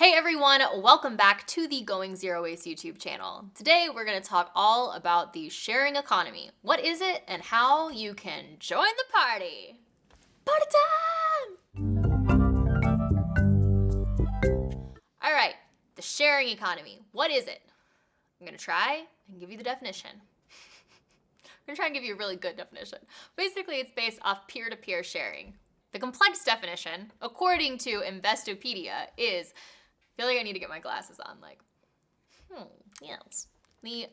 Hey everyone, welcome back to the Going Zero Waste YouTube channel. Today we're going to talk all about the sharing economy. What is it and how you can join the party? Party time! All right, the sharing economy. What is it? I'm going to try and give you the definition. I'm going to try and give you a really good definition. Basically, it's based off peer-to-peer sharing. The complex definition, according to Investopedia, is, I feel like I need to get my glasses on, yes. The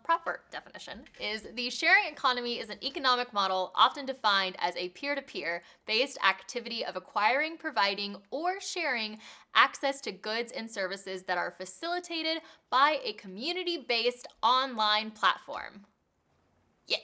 proper definition is the sharing economy is an economic model often defined as a peer-to-peer based activity of acquiring, providing, or sharing access to goods and services that are facilitated by a community-based online platform. Yeah.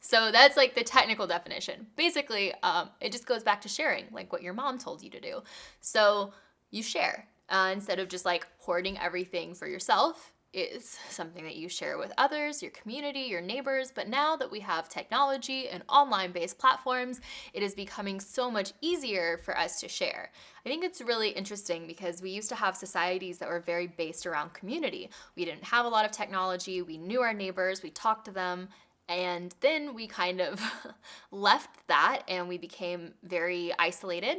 So that's like the technical definition. Basically, it just goes back to sharing, like what your mom told you to do. So you share instead of just like hoarding everything for yourself. Is something that you share with others, your community, your neighbors. But now that we have technology and online-based platforms, it is becoming so much easier for us to share. I think it's really interesting because we used to have societies that were very based around community. We didn't have a lot of technology. We knew our neighbors. We talked to them. And then we kind of left that and we became very isolated.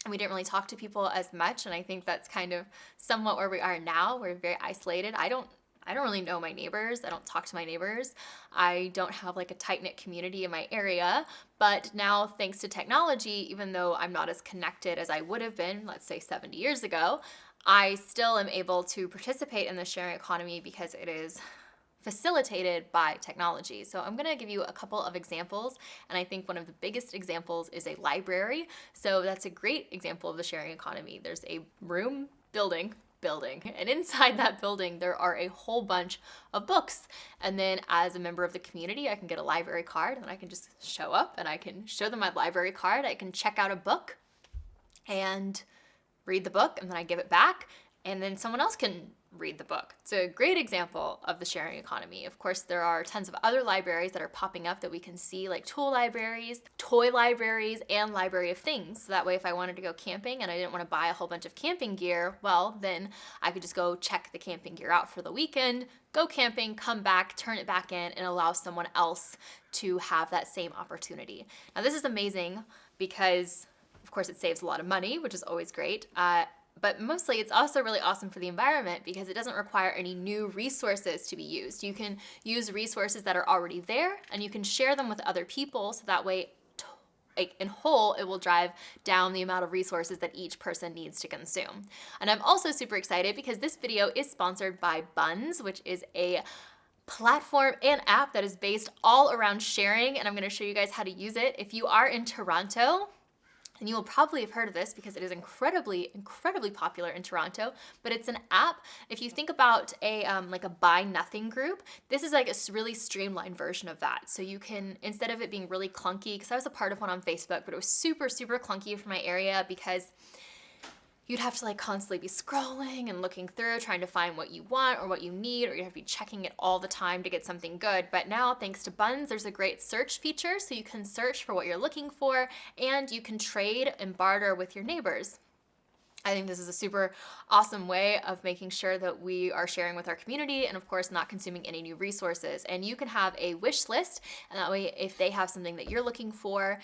And we didn't really talk to people as much. And I think that's kind of somewhat where we are now. We're very isolated. I don't really know my neighbors. I don't talk to my neighbors. I don't have like a tight-knit community in my area. But now, thanks to technology, even though I'm not as connected as I would have been, let's say 70 years ago, I still am able to participate in the sharing economy because it is facilitated by technology. So I'm going to give you a couple of examples, and I think one of the biggest examples is a library. So that's a great example of the sharing economy. There's a room building, and inside that building there are a whole bunch of books. And then as a member of the community, I can get a library card and I can just show up and I can show them my library card. I can check out a book and read the book, and then I give it back, and then someone else can read the book. It's a great example of the sharing economy. Of course, there are tons of other libraries that are popping up that we can see, like tool libraries, toy libraries, and library of things. So that way, if I wanted to go camping and I didn't want to buy a whole bunch of camping gear, well, then I could just go check the camping gear out for the weekend, go camping, come back, turn it back in, and allow someone else to have that same opportunity. Now, this is amazing because, of course, it saves a lot of money, which is always great. But mostly it's also really awesome for the environment because it doesn't require any new resources to be used. You can use resources that are already there and you can share them with other people, so that way in whole it will drive down the amount of resources that each person needs to consume. And I'm also super excited because this video is sponsored by Buns, which is a platform and app that is based all around sharing, and I'm going to show you guys how to use it. If you are in Toronto, and you will probably have heard of this because it is incredibly popular in Toronto, but it's an app. If you think about a buy nothing group, this is like a really streamlined version of that. So you can, instead of it being really clunky, because I was a part of one on Facebook, but it was super clunky for my area because you'd have to like constantly be scrolling and looking through, trying to find what you want or what you need, or you have to be checking it all the time to get something good. But now, thanks to Buns, there's a great search feature, so you can search for what you're looking for, and you can trade and barter with your neighbors. I think this is a super awesome way of making sure that we are sharing with our community and, of course, not consuming any new resources. And you can have a wish list, and that way if they have something that you're looking for,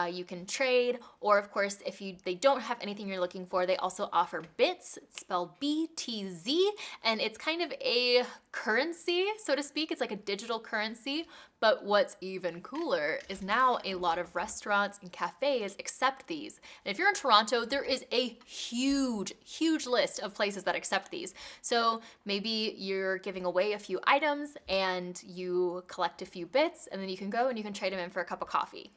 you can trade. Or, of course, if they don't have anything you're looking for, they also offer bits. It's spelled BTZ, and it's kind of a currency, so to speak. It's like a digital currency. But what's even cooler is now a lot of restaurants and cafes accept these. And if you're in Toronto, there is a huge list of places that accept these. So maybe you're giving away a few items and you collect a few bits, and then you can go and you can trade them in for a cup of coffee.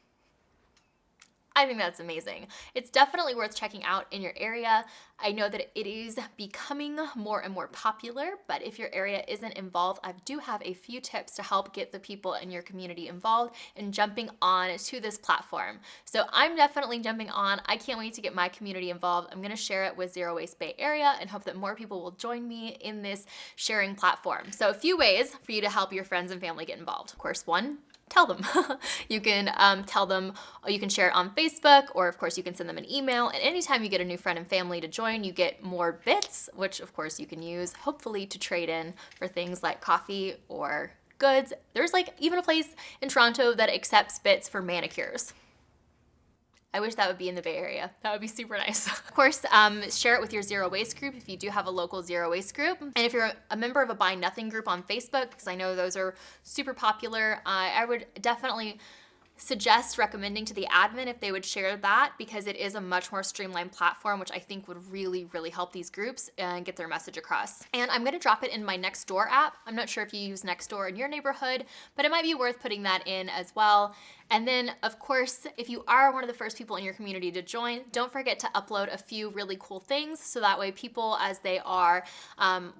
I think that's amazing. It's definitely worth checking out in your area. I know that it is becoming more and more popular, but if your area isn't involved, I do have a few tips to help get the people in your community involved in jumping on to this platform. So I'm definitely jumping on. I can't wait to get my community involved. I'm going to share it with Zero Waste Bay Area and hope that more people will join me in this sharing platform. So a few ways for you to help your friends and family get involved. Of course, one, tell them. You can tell them, or you can share it on Facebook, or of course you can send them an email. And anytime you get a new friend and family to join, you get more bits, which of course you can use hopefully to trade in for things like coffee or goods. There's like even a place in Toronto that accepts bits for manicures. I wish that would be in the Bay Area. That would be super nice. Of course, share it with your zero waste group if you do have a local zero waste group. And if you're a member of a Buy Nothing group on Facebook, because I know those are super popular, I would definitely suggest recommending to the admin if they would share that, because it is a much more streamlined platform, which I think would really, really help these groups and get their message across. And I'm gonna drop it in my Nextdoor app. I'm not sure if you use Nextdoor in your neighborhood, but it might be worth putting that in as well. And then, of course, if you are one of the first people in your community to join, don't forget to upload a few really cool things, so that way people, as they are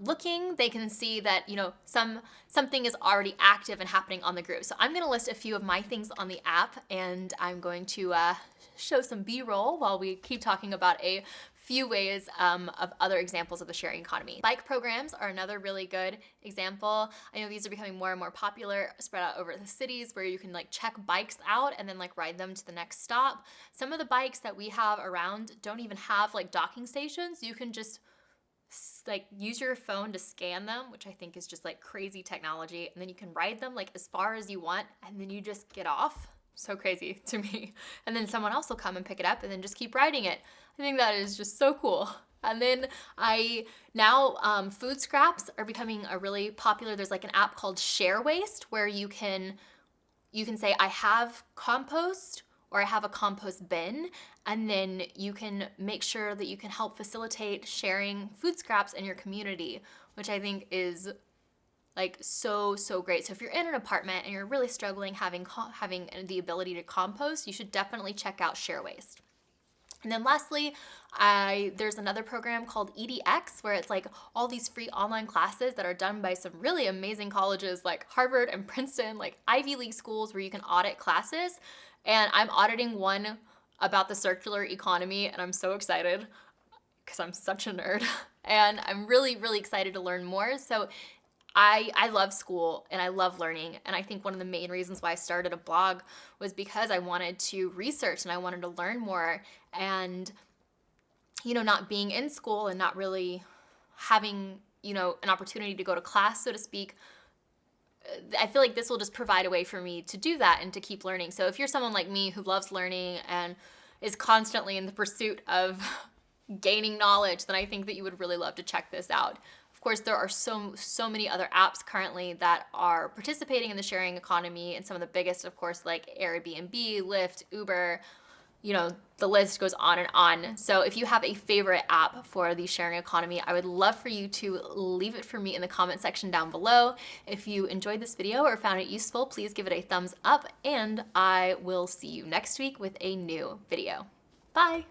looking, they can see that, you know, something is already active and happening on the group. So I'm gonna list a few of my things on the app, and I'm going to show some B-roll while we keep talking about a few ways of other examples of the sharing economy. Bike programs are another really good example. I know these are becoming more and more popular, spread out over the cities, where you can like check bikes out and then like ride them to the next stop. Some of the bikes that we have around don't even have like docking stations. You can just like use your phone to scan them, which I think is just like crazy technology, and then you can ride them like as far as you want, and then you just get off. So crazy to me. And then someone else will come and pick it up and then just keep riding it. I think that is just so cool. And then food scraps are becoming a really popular, there's like an app called Share Waste, where you can say, I have compost, or I have a compost bin, and then you can make sure that you can help facilitate sharing food scraps in your community, which I think is like so great. So if you're in an apartment and you're really struggling having the ability to compost, you should definitely check out Share Waste. And then lastly, there's another program called EDX, where it's like all these free online classes that are done by some really amazing colleges like Harvard and Princeton, like Ivy League schools, where you can audit classes. And I'm auditing one about the circular economy, and I'm so excited because I'm such a nerd. And I'm really, really excited to learn more. So I love school and I love learning, and I think one of the main reasons why I started a blog was because I wanted to research and I wanted to learn more. And, you know, not being in school and not really having, you know, an opportunity to go to class, so to speak, I feel like this will just provide a way for me to do that and to keep learning. So if you're someone like me who loves learning and is constantly in the pursuit of gaining knowledge, then I think that you would really love to check this out. Of course, there are so many other apps currently that are participating in the sharing economy, and some of the biggest, of course, like Airbnb, Lyft, Uber, you know, the list goes on and on. So if you have a favorite app for the sharing economy, I would love for you to leave it for me in the comment section down below. If you enjoyed this video or found it useful, please give it a thumbs up, and I will see you next week with a new video. Bye.